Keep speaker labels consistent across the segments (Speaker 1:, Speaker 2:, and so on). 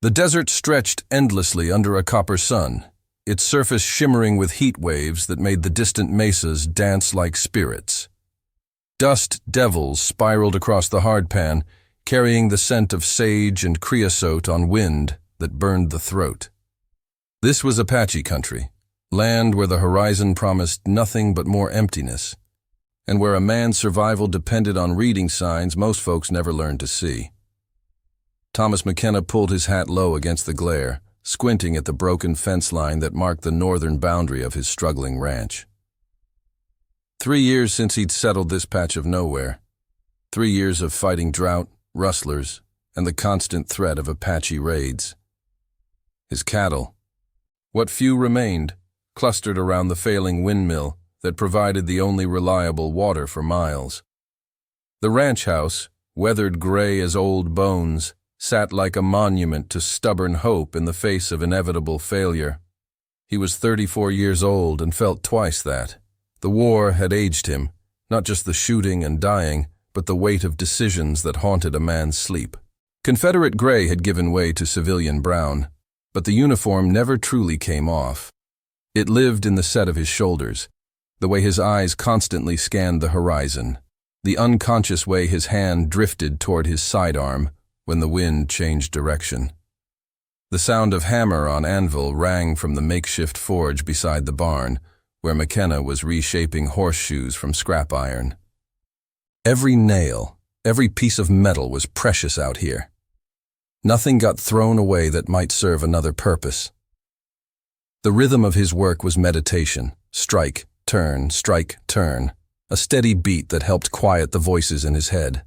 Speaker 1: The desert stretched endlessly under a copper sun, its surface shimmering with heat waves that made the distant mesas dance like spirits. Dust devils spiraled across the hardpan, carrying the scent of sage and creosote on wind that burned the throat. This was Apache country, land where the horizon promised nothing but more emptiness, and where a man's survival depended on reading signs most folks never learned to see. Thomas McKenna pulled his hat low against the glare, squinting at the broken fence line that marked the northern boundary of his struggling ranch. 3 years since he'd settled this patch of nowhere. 3 years of fighting drought, rustlers, and the constant threat of Apache raids. His cattle, what few remained, clustered around the failing windmill that provided the only reliable water for miles. The ranch house, weathered gray as old bones, sat like a monument to stubborn hope in the face of inevitable failure. He was 34 years old and felt twice that. The war had aged him, not just the shooting and dying, but the weight of decisions that haunted a man's sleep. Confederate gray had given way to civilian brown, but the uniform never truly came off. It lived in the set of his shoulders, the way his eyes constantly scanned the horizon, the unconscious way his hand drifted toward his sidearm when the wind changed direction. The sound of hammer on anvil rang from the makeshift forge beside the barn, where McKenna was reshaping horseshoes from scrap iron. Every nail, every piece of metal was precious out here. Nothing got thrown away that might serve another purpose. The rhythm of his work was meditation, strike, turn, a steady beat that helped quiet the voices in his head.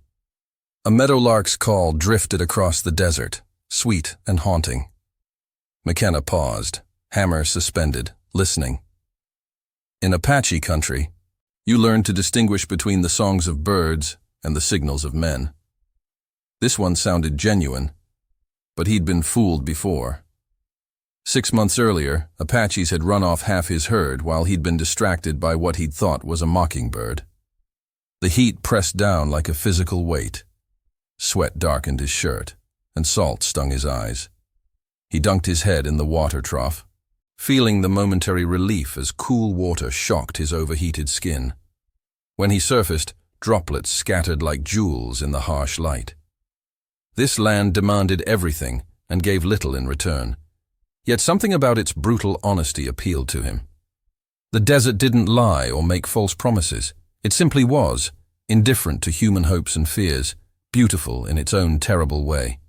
Speaker 1: A meadowlark's call drifted across the desert, sweet and haunting. McKenna paused, hammer suspended, listening. In Apache country, you learned to distinguish between the songs of birds and the signals of men. This one sounded genuine, but he'd been fooled before. 6 months earlier, Apaches had run off half his herd while he'd been distracted by what he'd thought was a mockingbird. The heat pressed down like a physical weight. Sweat darkened his shirt, and salt stung his eyes. He dunked his head in the water trough, feeling the momentary relief as cool water shocked his overheated skin. When he surfaced, droplets scattered like jewels in the harsh light. This land demanded everything and gave little in return. Yet something about its brutal honesty appealed to him. The desert didn't lie or make false promises. It simply was, indifferent to human hopes and fears, beautiful in its own terrible way.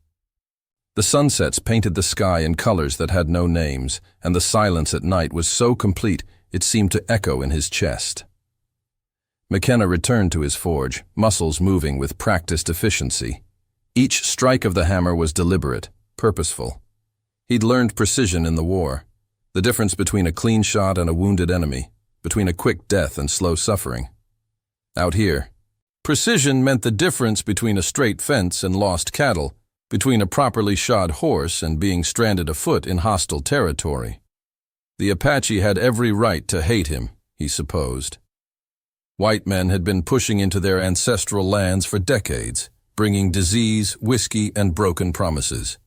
Speaker 1: The sunsets painted the sky in colors that had no names, and the silence at night was so complete it seemed to echo in his chest. McKenna returned to his forge, muscles moving with practiced efficiency. Each strike of the hammer was deliberate, purposeful. He'd learned precision in the war, the difference between a clean shot and a wounded enemy, between a quick death and slow suffering. Out here, precision meant the difference between a straight fence and lost cattle, between a properly shod horse and being stranded afoot in hostile territory. The Apache had every right to hate him, he supposed. White men had been pushing into their ancestral lands for decades, bringing disease, whiskey, and broken promises.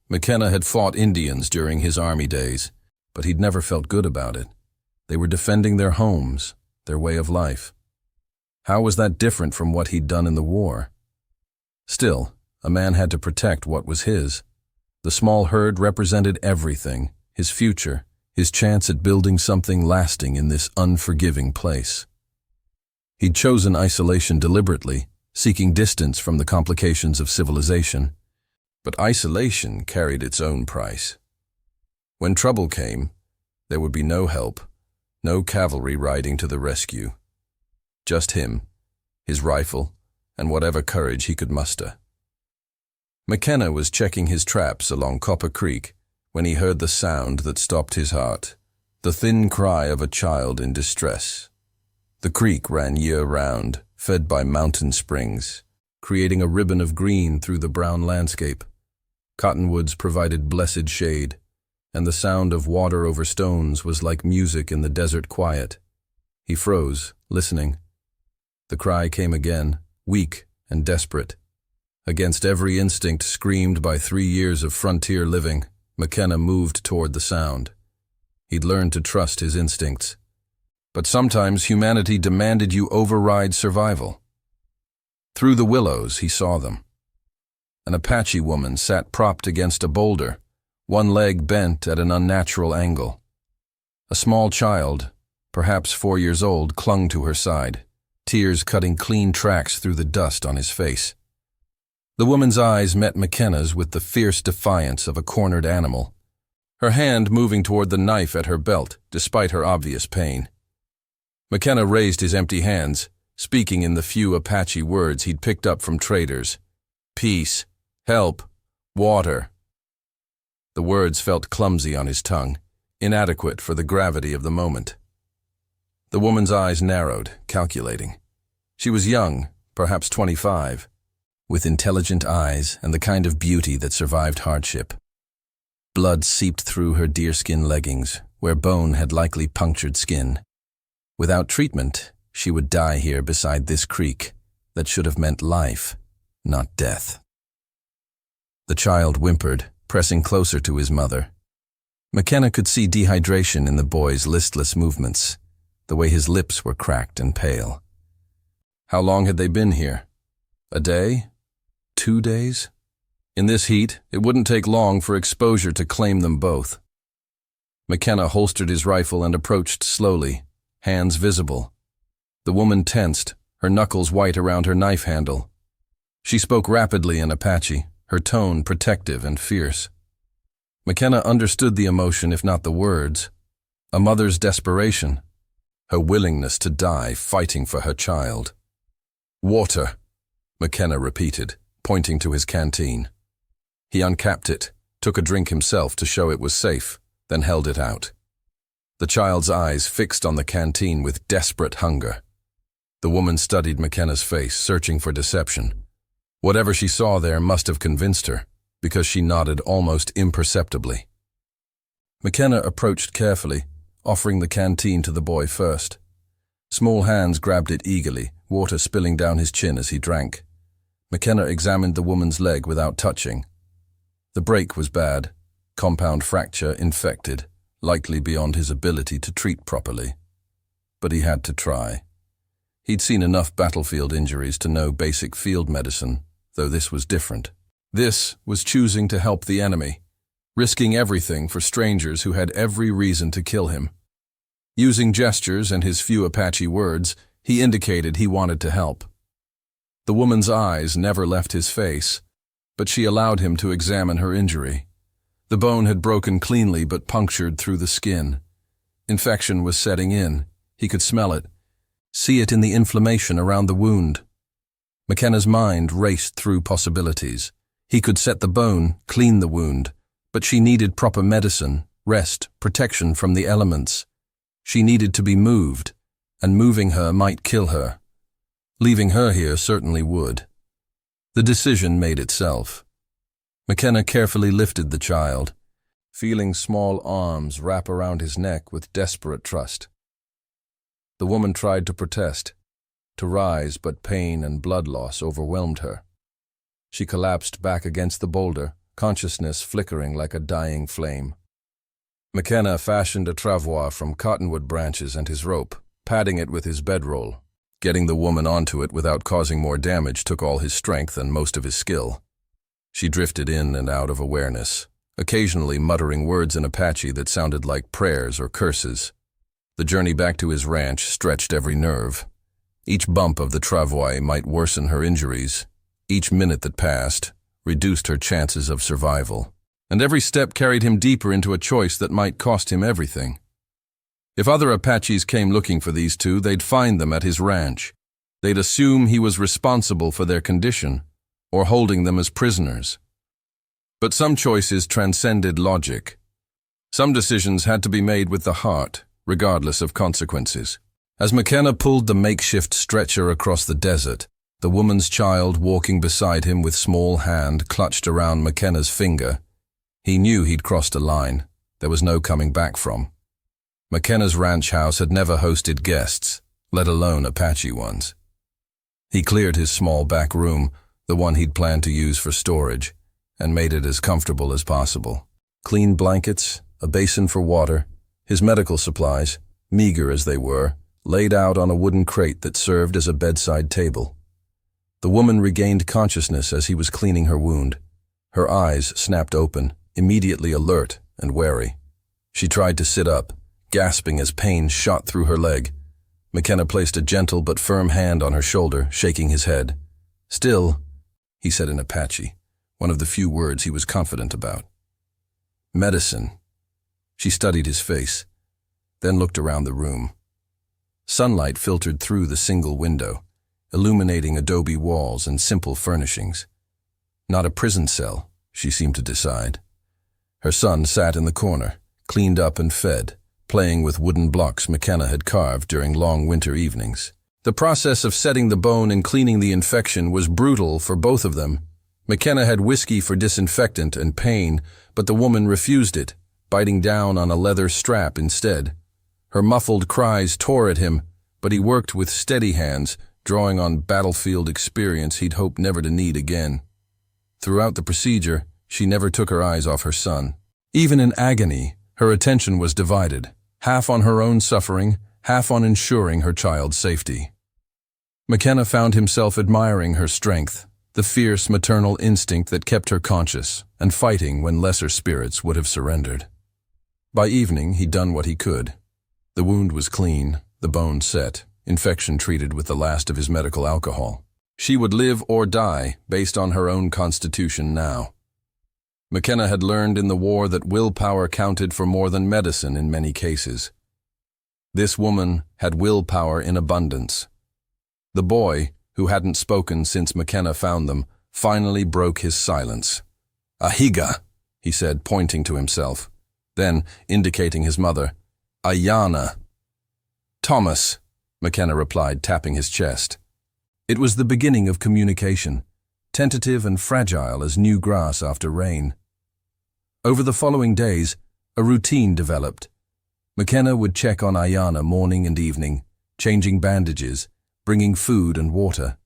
Speaker 1: McKenna had fought Indians during his army days, but he'd never felt good about it. They were defending their homes, their way of life. How was that different from what he'd done in the war? Still, a man had to protect what was his. The small herd represented everything, his future, his chance at building something lasting in this unforgiving place. He'd chosen isolation deliberately, seeking distance from the complications of civilization. But isolation carried its own price. When trouble came, there would be no help, no cavalry riding to the rescue. Just him, his rifle, and whatever courage he could muster. McKenna was checking his traps along Copper Creek when he heard the sound that stopped his heart, the thin cry of a child in distress. The creek ran year-round, fed by mountain springs, creating a ribbon of green through the brown landscape. Cottonwoods provided blessed shade, and the sound of water over stones was like music in the desert quiet. He froze, listening. The cry came again, weak and desperate. Against every instinct screamed by 3 years of frontier living, McKenna moved toward the sound. He'd learned to trust his instincts. But sometimes humanity demanded you override survival. Through the willows, he saw them. An Apache woman sat propped against a boulder, one leg bent at an unnatural angle. A small child, perhaps 4 years old, clung to her side, tears cutting clean tracks through the dust on his face. The woman's eyes met McKenna's with the fierce defiance of a cornered animal, her hand moving toward the knife at her belt, despite her obvious pain. McKenna raised his empty hands, speaking in the few Apache words he'd picked up from traders. Peace, help, water. The words felt clumsy on his tongue, inadequate for the gravity of the moment. The woman's eyes narrowed, calculating. She was young, perhaps 25, with intelligent eyes and the kind of beauty that survived hardship. Blood seeped through her deerskin leggings, where bone had likely punctured skin. Without treatment, she would die here beside this creek that should have meant life, not death. The child whimpered, pressing closer to his mother. McKenna could see dehydration in the boy's listless movements, the way his lips were cracked and pale. How long had they been here? A day? 2 days? In this heat, it wouldn't take long for exposure to claim them both. McKenna holstered his rifle and approached slowly, hands visible. The woman tensed, her knuckles white around her knife handle. She spoke rapidly in Apache, her tone protective and fierce. McKenna understood the emotion, if not the words. A mother's desperation, her willingness to die fighting for her child. Water, McKenna repeated, pointing to his canteen. He uncapped it, took a drink himself to show it was safe, then held it out. The child's eyes fixed on the canteen with desperate hunger. The woman studied McKenna's face, searching for deception. Whatever she saw there must have convinced her, because she nodded almost imperceptibly. McKenna approached carefully, offering the canteen to the boy first. Small hands grabbed it eagerly, water spilling down his chin as he drank. McKenna examined the woman's leg without touching. The break was bad, compound fracture infected, likely beyond his ability to treat properly. But he had to try. He'd seen enough battlefield injuries to know basic field medicine, though this was different. This was choosing to help the enemy, risking everything for strangers who had every reason to kill him. Using gestures and his few Apache words, he indicated he wanted to help. The woman's eyes never left his face, but she allowed him to examine her injury. The bone had broken cleanly but punctured through the skin. Infection was setting in. He could smell it, see it in the inflammation around the wound. McKenna's mind raced through possibilities. He could set the bone, clean the wound, but she needed proper medicine, rest, protection from the elements. She needed to be moved, and moving her might kill her. Leaving her here certainly would. The decision made itself. McKenna carefully lifted the child, feeling small arms wrap around his neck with desperate trust. The woman tried to protest, to rise, but pain and blood loss overwhelmed her. She collapsed back against the boulder, consciousness flickering like a dying flame. McKenna fashioned a travois from cottonwood branches and his rope, padding it with his bedroll. Getting the woman onto it without causing more damage took all his strength and most of his skill. She drifted in and out of awareness, occasionally muttering words in Apache that sounded like prayers or curses. The journey back to his ranch stretched every nerve. Each bump of the travois might worsen her injuries. Each minute that passed reduced her chances of survival. And every step carried him deeper into a choice that might cost him everything. If other Apaches came looking for these two, they'd find them at his ranch. They'd assume he was responsible for their condition, or holding them as prisoners. But some choices transcended logic. Some decisions had to be made with the heart, regardless of consequences. As McKenna pulled the makeshift stretcher across the desert, the woman's child walking beside him with small hand clutched around McKenna's finger, he knew he'd crossed a line there was no coming back from. McKenna's ranch house had never hosted guests, let alone Apache ones. He cleared his small back room, the one he'd planned to use for storage, and made it as comfortable as possible. Clean blankets, a basin for water, his medical supplies, meager as they were, laid out on a wooden crate that served as a bedside table. The woman regained consciousness as he was cleaning her wound. Her eyes snapped open, immediately alert and wary. She tried to sit up, gasping as pain shot through her leg. McKenna placed a gentle but firm hand on her shoulder, shaking his head. "Still," he said in Apache, one of the few words he was confident about. "Medicine." She studied his face, then looked around the room. Sunlight filtered through the single window, illuminating adobe walls and simple furnishings. Not a prison cell, she seemed to decide. Her son sat in the corner, cleaned up and fed, playing with wooden blocks McKenna had carved during long winter evenings. The process of setting the bone and cleaning the infection was brutal for both of them. McKenna had whiskey for disinfectant and pain, but the woman refused it, biting down on a leather strap instead. Her muffled cries tore at him, but he worked with steady hands, drawing on battlefield experience he'd hoped never to need again. Throughout the procedure, she never took her eyes off her son. Even in agony, her attention was divided, half on her own suffering, half on ensuring her child's safety. McKenna found himself admiring her strength, the fierce maternal instinct that kept her conscious and fighting when lesser spirits would have surrendered. By evening, he'd done what he could. The wound was clean, the bone set, infection treated with the last of his medical alcohol. She would live or die based on her own constitution now. McKenna had learned in the war that willpower counted for more than medicine in many cases. This woman had willpower in abundance. The boy, who hadn't spoken since McKenna found them, finally broke his silence. "Ahiga," he said, pointing to himself. Then, indicating his mother, "Ayana." "Thomas," McKenna replied, tapping his chest. It was the beginning of communication, tentative and fragile as new grass after rain. Over the following days, a routine developed. McKenna would check on Ayana morning and evening, changing bandages, bringing food and water.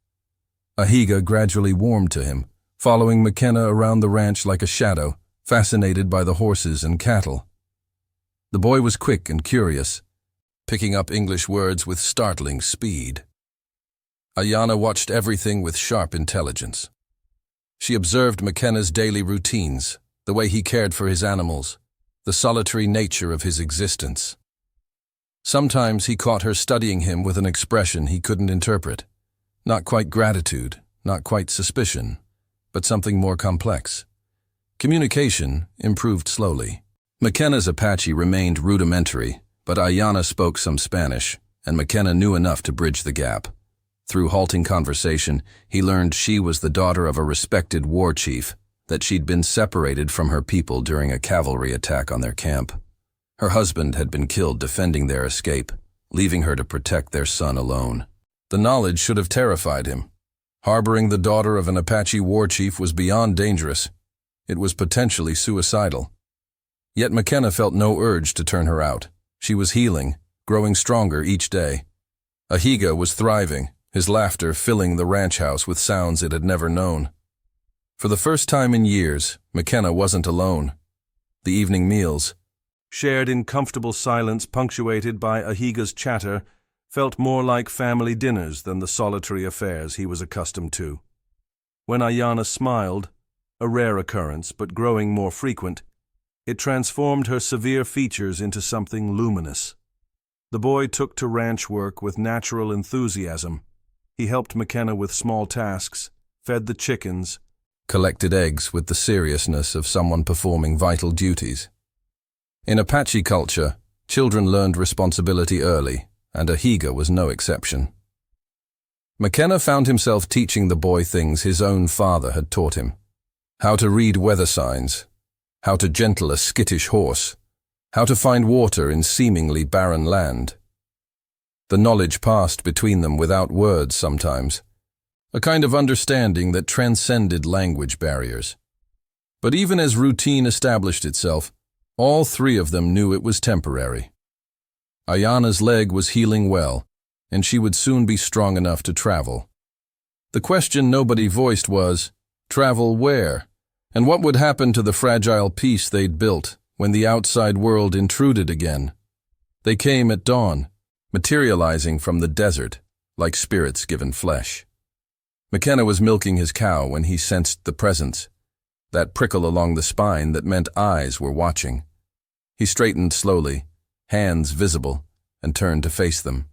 Speaker 1: Ahiga gradually warmed to him, following McKenna around the ranch like a shadow, fascinated by the horses and cattle. The boy was quick and curious, picking up English words with startling speed. Ayana watched everything with sharp intelligence. She observed McKenna's daily routines, the way he cared for his animals, the solitary nature of his existence. Sometimes he caught her studying him with an expression he couldn't interpret. Not quite gratitude, not quite suspicion, but something more complex. Communication improved slowly. McKenna's Apache remained rudimentary, but Ayana spoke some Spanish, and McKenna knew enough to bridge the gap. Through halting conversation, he learned she was the daughter of a respected war chief, that she'd been separated from her people during a cavalry attack on their camp. Her husband had been killed defending their escape, leaving her to protect their son alone. The knowledge should have terrified him. Harboring the daughter of an Apache war chief was beyond dangerous. It was potentially suicidal. Yet McKenna felt no urge to turn her out. She was healing, growing stronger each day. Ahiga was thriving, his laughter filling the ranch house with sounds it had never known. For the first time in years, McKenna wasn't alone. The evening meals, shared in comfortable silence punctuated by Ahiga's chatter, felt more like family dinners than the solitary affairs he was accustomed to. When Ayana smiled, a rare occurrence but growing more frequent, it transformed her severe features into something luminous. The boy took to ranch work with natural enthusiasm. He helped McKenna with small tasks, fed the chickens, collected eggs with the seriousness of someone performing vital duties. In Apache culture, children learned responsibility early, and Ahiga was no exception. McKenna found himself teaching the boy things his own father had taught him. How to read weather signs, how to gentle a skittish horse, how to find water in seemingly barren land. The knowledge passed between them without words sometimes, a kind of understanding that transcended language barriers. But even as routine established itself, all three of them knew it was temporary. Ayana's leg was healing well, and she would soon be strong enough to travel. The question nobody voiced was, travel where? And what would happen to the fragile peace they'd built when the outside world intruded again? They came at dawn, materializing from the desert, like spirits given flesh. McKenna was milking his cow when he sensed the presence, that prickle along the spine that meant eyes were watching. He straightened slowly, hands visible, and turned to face them.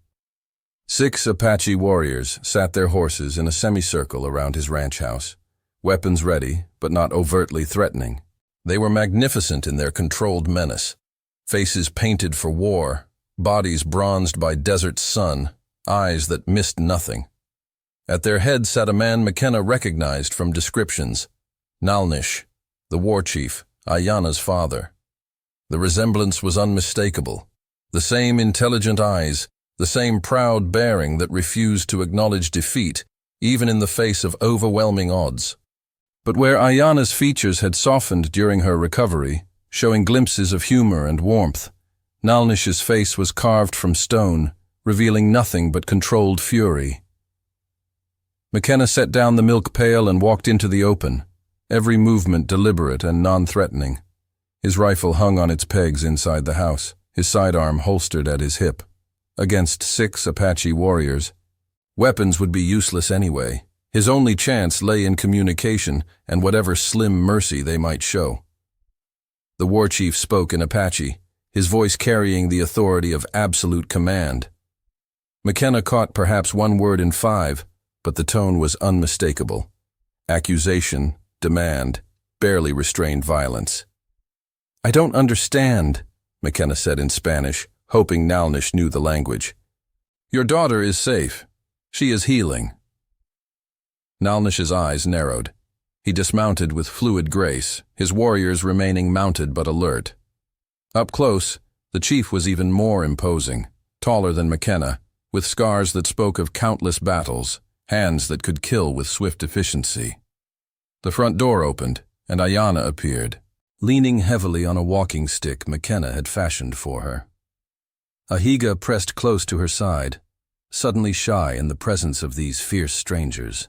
Speaker 1: 6 Apache warriors sat their horses in a semicircle around his ranch house, weapons ready, but not overtly threatening. They were magnificent in their controlled menace, faces painted for war, bodies bronzed by desert sun, eyes that missed nothing. At their head sat a man McKenna recognized from descriptions, Nalnish, the war chief, Ayana's father. The resemblance was unmistakable. The same intelligent eyes, the same proud bearing that refused to acknowledge defeat, even in the face of overwhelming odds. But where Ayana's features had softened during her recovery, showing glimpses of humor and warmth, Nalnish's face was carved from stone, revealing nothing but controlled fury. McKenna set down the milk pail and walked into the open, every movement deliberate and non-threatening. His rifle hung on its pegs inside the house, his sidearm holstered at his hip. Against 6 Apache warriors, weapons would be useless anyway. His only chance lay in communication and whatever slim mercy they might show. The war chief spoke in Apache, his voice carrying the authority of absolute command. McKenna caught perhaps 1 word in 5, but the tone was unmistakable. Accusation, demand, barely restrained violence. "I don't understand," McKenna said in Spanish, hoping Nalnish knew the language. "Your daughter is safe. She is healing." Nalnish's eyes narrowed. He dismounted with fluid grace, his warriors remaining mounted but alert. Up close, the chief was even more imposing, taller than McKenna, with scars that spoke of countless battles, hands that could kill with swift efficiency. The front door opened, and Ayana appeared, leaning heavily on a walking stick McKenna had fashioned for her. Ahiga pressed close to her side, suddenly shy in the presence of these fierce strangers.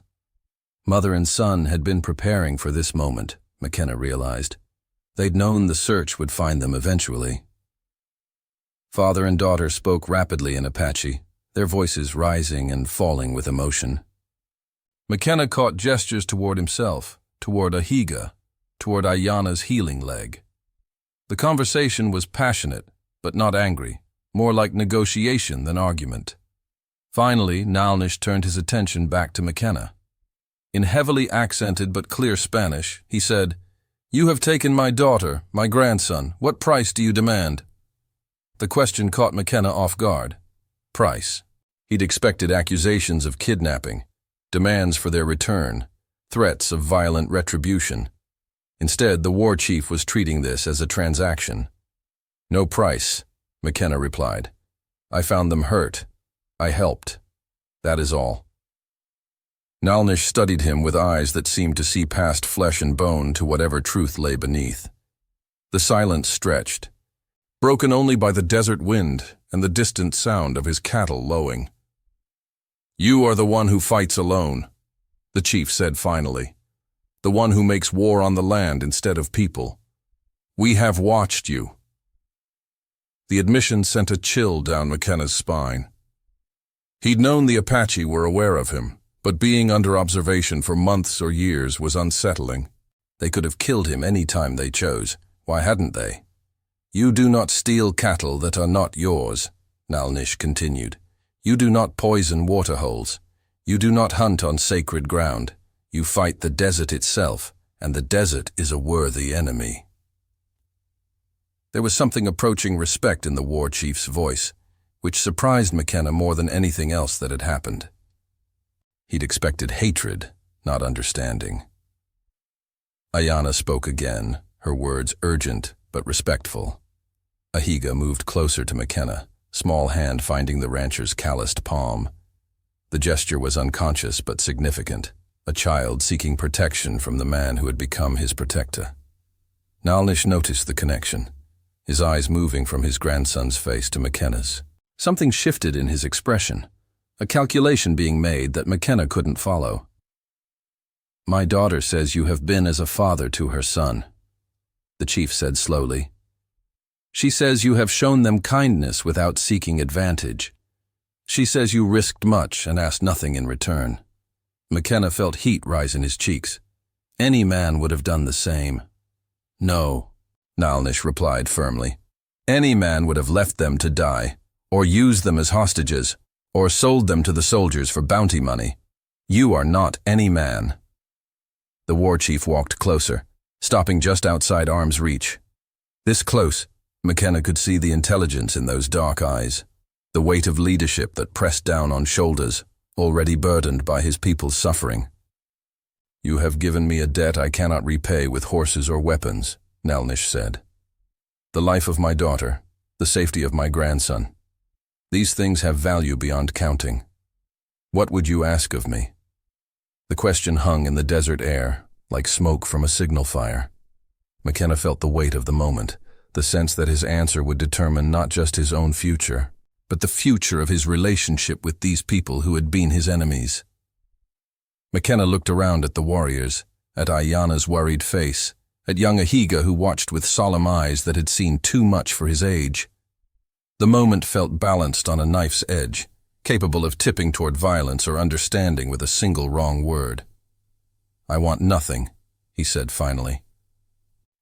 Speaker 1: Mother and son had been preparing for this moment, McKenna realized. They'd known the search would find them eventually. Father and daughter spoke rapidly in Apache, their voices rising and falling with emotion. McKenna caught gestures toward himself, toward Ahiga, toward Ayana's healing leg. The conversation was passionate, but not angry, more like negotiation than argument. Finally, Nalnish turned his attention back to McKenna. In heavily accented but clear Spanish, he said, "You have taken my daughter, my grandson. What price do you demand?" The question caught McKenna off guard. Price. He'd expected accusations of kidnapping, demands for their return, threats of violent retribution. Instead, the war chief was treating this as a transaction. "No price," McKenna replied. "I found them hurt. I helped. That is all." Nalnish studied him with eyes that seemed to see past flesh and bone to whatever truth lay beneath. The silence stretched, broken only by the desert wind and the distant sound of his cattle lowing. "You are the one who fights alone," the chief said finally. "The one who makes war on the land instead of people. We have watched you." The admission sent a chill down McKenna's spine. He'd known the Apache were aware of him, but being under observation for months or years was unsettling. They could have killed him any time they chose. Why hadn't they? "You do not steal cattle that are not yours," Nalnish continued. "You do not poison waterholes. You do not hunt on sacred ground. You fight the desert itself, and the desert is a worthy enemy." There was something approaching respect in the war chief's voice, which surprised McKenna more than anything else that had happened. He'd expected hatred, not understanding. Ayana spoke again, her words urgent but respectful. Ahiga moved closer to McKenna, small hand finding the rancher's calloused palm. The gesture was unconscious but significant, a child seeking protection from the man who had become his protector. Nalnish noticed the connection, his eyes moving from his grandson's face to McKenna's. Something shifted in his expression, a calculation being made that McKenna couldn't follow. My daughter says you have been as a father to her son, the chief said slowly. She says you have shown them kindness without seeking advantage. She says you risked much and asked nothing in return. McKenna felt heat rise in his cheeks. Any man would have done the same. No, Nalnish replied firmly. Any man would have left them to die, or used them as hostages, or sold them to the soldiers for bounty money. You are not any man. The war chief walked closer, stopping just outside arm's reach. This close, McKenna could see the intelligence in those dark eyes, the weight of leadership that pressed down on shoulders, already burdened by his people's suffering. You have given me a debt I cannot repay with horses or weapons, Nalnish said. The life of my daughter, the safety of my grandson. These things have value beyond counting. What would you ask of me? The question hung in the desert air, like smoke from a signal fire. McKenna felt the weight of the moment, the sense that his answer would determine not just his own future, but the future of his relationship with these people who had been his enemies. McKenna looked around at the warriors, at Ayana's worried face, at young Ahiga who watched with solemn eyes that had seen too much for his age. The moment felt balanced on a knife's edge, capable of tipping toward violence or understanding with a single wrong word. I want nothing, he said finally.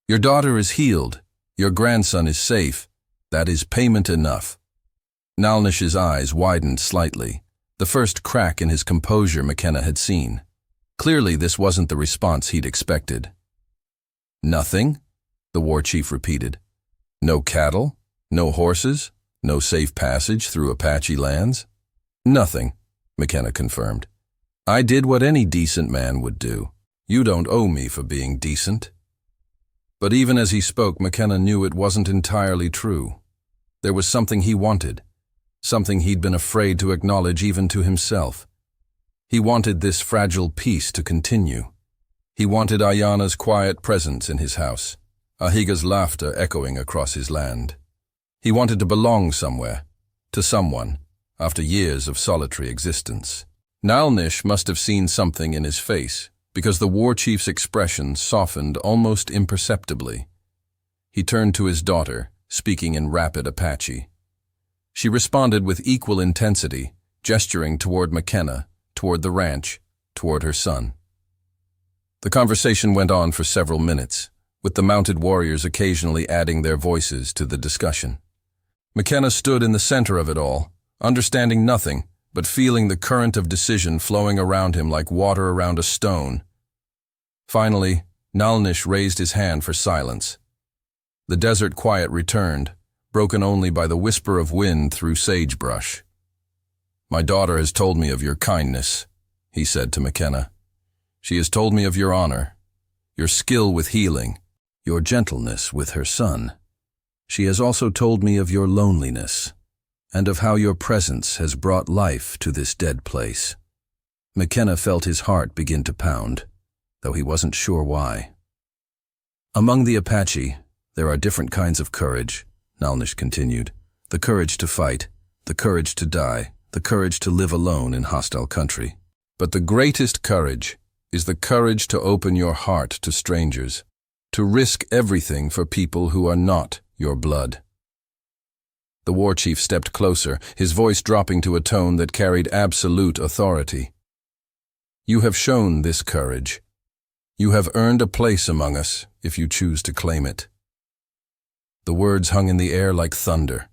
Speaker 1: Your daughter is healed. Your grandson is safe. That is payment enough. Nalnish's eyes widened slightly, the first crack in his composure McKenna had seen. Clearly this wasn't the response he'd expected. Nothing? The war chief repeated. No cattle? No horses? No safe passage through Apache lands? Nothing, McKenna confirmed. I did what any decent man would do. You don't owe me for being decent. But even as he spoke, McKenna knew it wasn't entirely true. There was something he wanted, something he'd been afraid to acknowledge even to himself. He wanted this fragile peace to continue. He wanted Ayana's quiet presence in his house, Ahiga's laughter echoing across his land. He wanted to belong somewhere, to someone, after years of solitary existence. Nalnish must have seen something in his face, because the war chief's expression softened almost imperceptibly. He turned to his daughter, speaking in rapid Apache. She responded with equal intensity, gesturing toward McKenna, toward the ranch, toward her son. The conversation went on for several minutes, with the mounted warriors occasionally adding their voices to the discussion. McKenna stood in the center of it all, understanding nothing, but feeling the current of decision flowing around him like water around a stone. Finally, Nalnish raised his hand for silence. The desert quiet returned, broken only by the whisper of wind through sagebrush. My daughter has told me of your kindness, he said to McKenna. She has told me of your honor, your skill with healing, your gentleness with her son. She has also told me of your loneliness, and of how your presence has brought life to this dead place. McKenna felt his heart begin to pound, though he wasn't sure why. Among the Apache, there are different kinds of courage, Nalnish continued. The courage to fight, the courage to die, the courage to live alone in hostile country. But the greatest courage is the courage to open your heart to strangers, to risk everything for people who are not your blood. The war chief stepped closer, his voice dropping to a tone that carried absolute authority. You have shown this courage. You have earned a place among us, if you choose to claim it. The words hung in the air like thunder.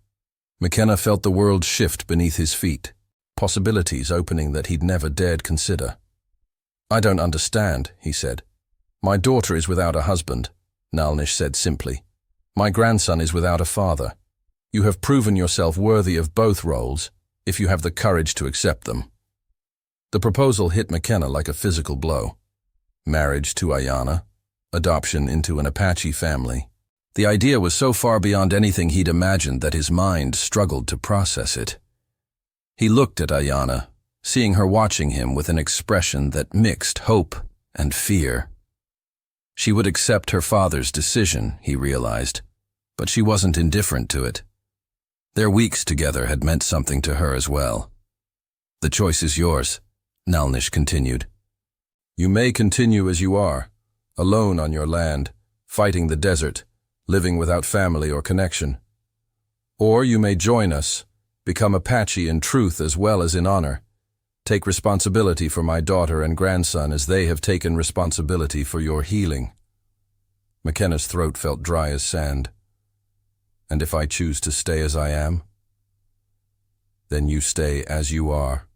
Speaker 1: McKenna felt the world shift beneath his feet, possibilities opening that he'd never dared consider. I don't understand, he said. My daughter is without a husband, Nalnish said simply. My grandson is without a father. You have proven yourself worthy of both roles, if you have the courage to accept them. The proposal hit McKenna like a physical blow. Marriage to Ayana, adoption into an Apache family. The idea was so far beyond anything he'd imagined that his mind struggled to process it. He looked at Ayana, seeing her watching him with an expression that mixed hope and fear. She would accept her father's decision, he realized, but she wasn't indifferent to it. Their weeks together had meant something to her as well. The choice is yours, Nalnish continued. You may continue as you are, alone on your land, fighting the desert, living without family or connection. Or you may join us, become Apache in truth as well as in honor. Take responsibility for my daughter and grandson as they have taken responsibility for your healing." McKenna's throat felt dry as sand. "And if I choose to stay as I am?" "Then you stay as you are.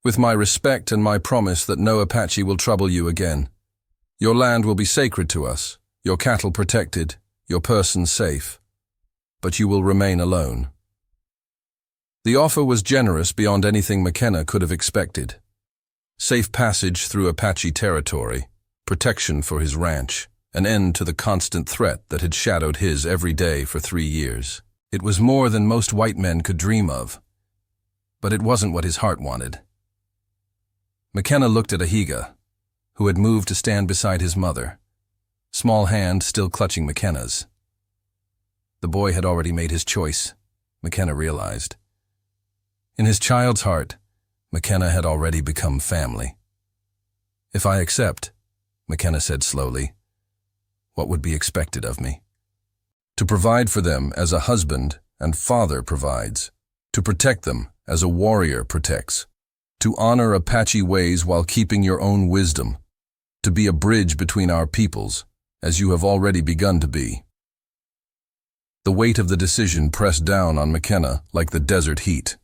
Speaker 1: With my respect and my promise that no Apache will trouble you again. Your land will be sacred to us, your cattle protected, your person safe. But you will remain alone." The offer was generous beyond anything McKenna could have expected. Safe passage through Apache territory, protection for his ranch, an end to the constant threat that had shadowed his every day for 3 years. It was more than most white men could dream of. But it wasn't what his heart wanted. McKenna looked at Ahiga, who had moved to stand beside his mother, small hand still clutching McKenna's. The boy had already made his choice, McKenna realized. In his child's heart, McKenna had already become family. "If I accept," McKenna said slowly, "what would be expected of me? To provide for them as a husband and father provides, to protect them as a warrior protects, to honor Apache ways while keeping your own wisdom, to be a bridge between our peoples, as you have already begun to be." The weight of the decision pressed down on McKenna like the desert heat.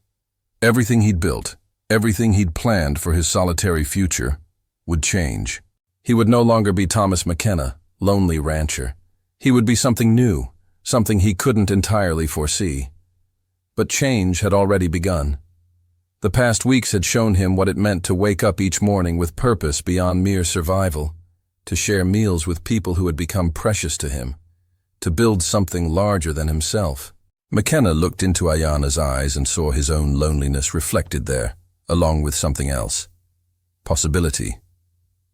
Speaker 1: Everything he'd built, everything he'd planned for his solitary future, would change. He would no longer be Thomas McKenna, lonely rancher. He would be something new, something he couldn't entirely foresee. But change had already begun. The past weeks had shown him what it meant to wake up each morning with purpose beyond mere survival, to share meals with people who had become precious to him, to build something larger than himself. McKenna looked into Ayana's eyes and saw his own loneliness reflected there, along with something else. Possibility.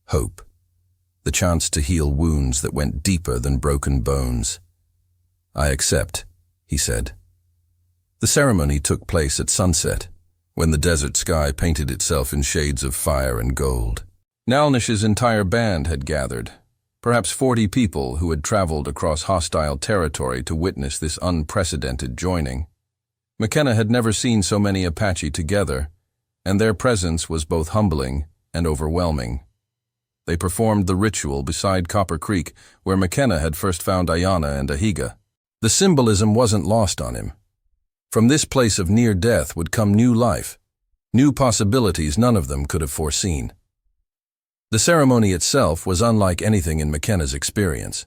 Speaker 1: Hope. The chance to heal wounds that went deeper than broken bones. "I accept," he said. The ceremony took place at sunset, when the desert sky painted itself in shades of fire and gold. Nalnish's entire band had gathered, perhaps 40 people who had traveled across hostile territory to witness this unprecedented joining. McKenna had never seen so many Apache together, and their presence was both humbling and overwhelming. They performed the ritual beside Copper Creek, where McKenna had first found Ayana and Ahiga. The symbolism wasn't lost on him. From this place of near death would come new life, new possibilities none of them could have foreseen. The ceremony itself was unlike anything in McKenna's experience.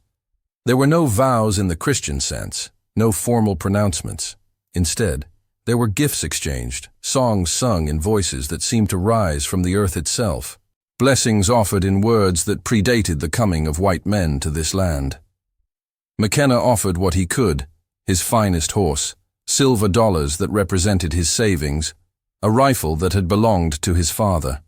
Speaker 1: There were no vows in the Christian sense, no formal pronouncements. Instead, there were gifts exchanged, songs sung in voices that seemed to rise from the earth itself, blessings offered in words that predated the coming of white men to this land. McKenna offered what he could, his finest horse, silver dollars that represented his savings, a rifle that had belonged to his father.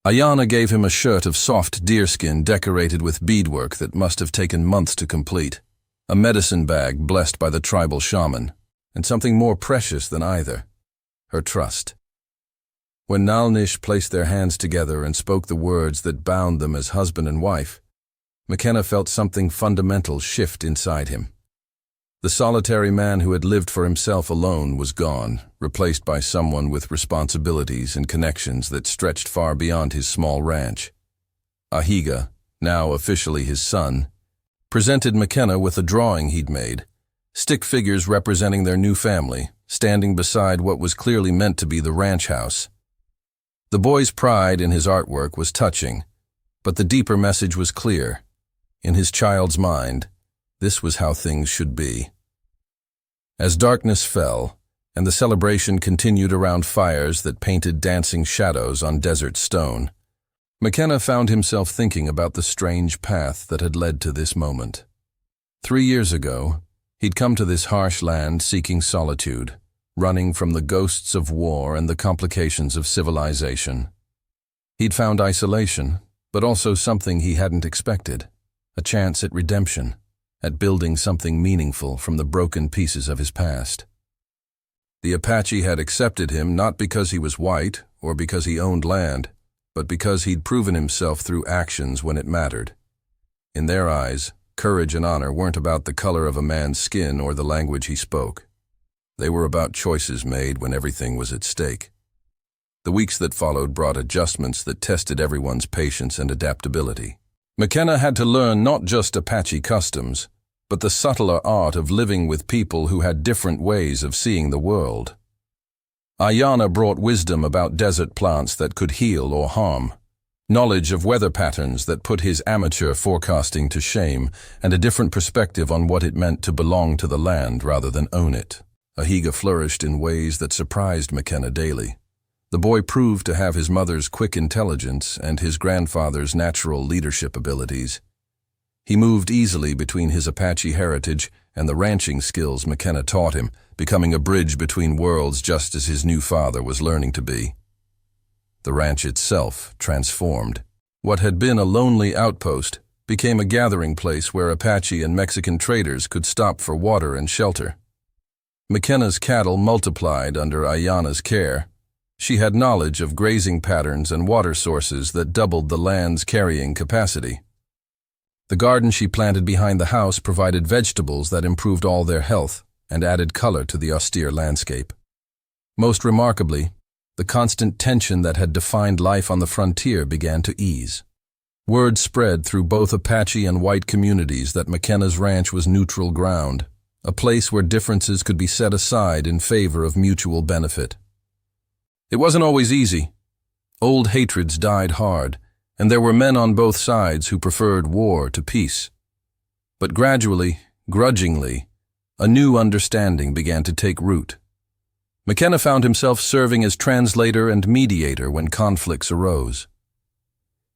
Speaker 1: Ayana gave him a shirt of soft deerskin decorated with beadwork that must have taken months to complete, a medicine bag blessed by the tribal shaman, and something more precious than either, her trust. When Nalnish placed their hands together and spoke the words that bound them as husband and wife, McKenna felt something fundamental shift inside him. The solitary man who had lived for himself alone was gone, replaced by someone with responsibilities and connections that stretched far beyond his small ranch. Ahiga, now officially his son, presented McKenna with a drawing he'd made, stick figures representing their new family, standing beside what was clearly meant to be the ranch house. The boy's pride in his artwork was touching, but the deeper message was clear. In his child's mind, this was how things should be. As darkness fell, and the celebration continued around fires that painted dancing shadows on desert stone, McKenna found himself thinking about the strange path that had led to this moment. 3 years ago, he'd come to this harsh land seeking solitude, running from the ghosts of war and the complications of civilization. He'd found isolation, but also something he hadn't expected, a chance at redemption, at building something meaningful from the broken pieces of his past. The Apache had accepted him not because he was white or because he owned land, but because he'd proven himself through actions when it mattered. In their eyes, courage and honor weren't about the color of a man's skin or the language he spoke. They were about choices made when everything was at stake. The weeks that followed brought adjustments that tested everyone's patience and adaptability. McKenna had to learn not just Apache customs, but the subtler art of living with people who had different ways of seeing the world. Ayanna brought wisdom about desert plants that could heal or harm, knowledge of weather patterns that put his amateur forecasting to shame, and a different perspective on what it meant to belong to the land rather than own it. Ahiga flourished in ways that surprised McKenna daily. The boy proved to have his mother's quick intelligence and his grandfather's natural leadership abilities. He moved easily between his Apache heritage and the ranching skills McKenna taught him, becoming a bridge between worlds just as his new father was learning to be. The ranch itself transformed. What had been a lonely outpost became a gathering place where Apache and Mexican traders could stop for water and shelter. McKenna's cattle multiplied under Ayanna's care. She had knowledge of grazing patterns and water sources that doubled the land's carrying capacity. The garden she planted behind the house provided vegetables that improved all their health and added color to the austere landscape. Most remarkably, the constant tension that had defined life on the frontier began to ease. Word spread through both Apache and white communities that McKenna's ranch was neutral ground, a place where differences could be set aside in favor of mutual benefit. It wasn't always easy. Old hatreds died hard, and there were men on both sides who preferred war to peace. But gradually, grudgingly, a new understanding began to take root. McKenna found himself serving as translator and mediator when conflicts arose.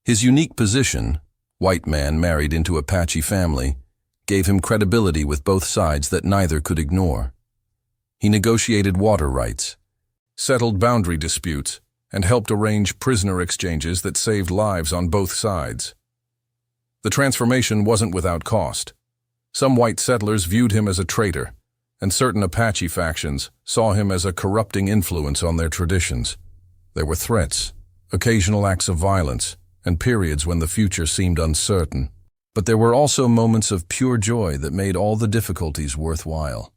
Speaker 1: His unique position, white man married into Apache family, gave him credibility with both sides that neither could ignore. He negotiated water rights, settled boundary disputes, and helped arrange prisoner exchanges that saved lives on both sides. The transformation wasn't without cost. Some white settlers viewed him as a traitor, and certain Apache factions saw him as a corrupting influence on their traditions. There were threats, occasional acts of violence, and periods when the future seemed uncertain. But there were also moments of pure joy that made all the difficulties worthwhile.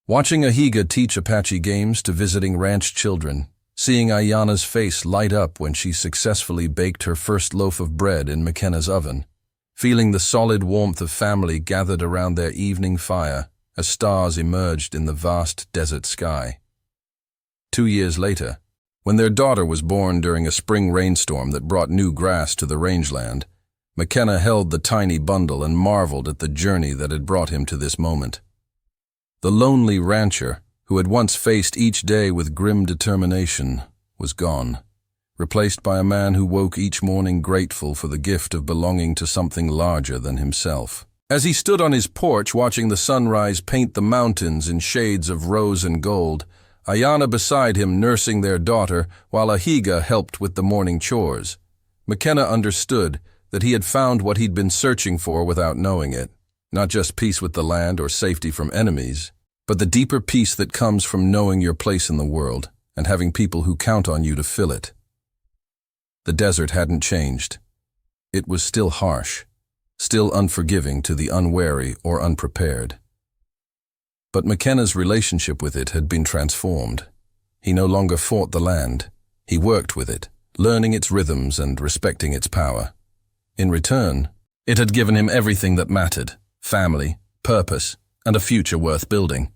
Speaker 1: Watching Ahiga teach Apache games to visiting ranch children, seeing Ayanna's face light up when she successfully baked her first loaf of bread in McKenna's oven, feeling the solid warmth of family gathered around their evening fire as stars emerged in the vast desert sky. 2 years later, when their daughter was born during a spring rainstorm that brought new grass to the rangeland, McKenna held the tiny bundle and marveled at the journey that had brought him to this moment. The lonely rancher, who had once faced each day with grim determination, was gone, replaced by a man who woke each morning grateful for the gift of belonging to something larger than himself. As he stood on his porch watching the sunrise paint the mountains in shades of rose and gold, Ayanna beside him nursing their daughter while Ahiga helped with the morning chores, McKenna understood that he had found what he'd been searching for without knowing it, not just peace with the land or safety from enemies, but the deeper peace that comes from knowing your place in the world and having people who count on you to fill it. The desert hadn't changed. It was still harsh, still unforgiving to the unwary or unprepared. But McKenna's relationship with it had been transformed. He no longer fought the land. He worked with it, learning its rhythms and respecting its power. In return, it had given him everything that mattered: family, purpose, and a future worth building.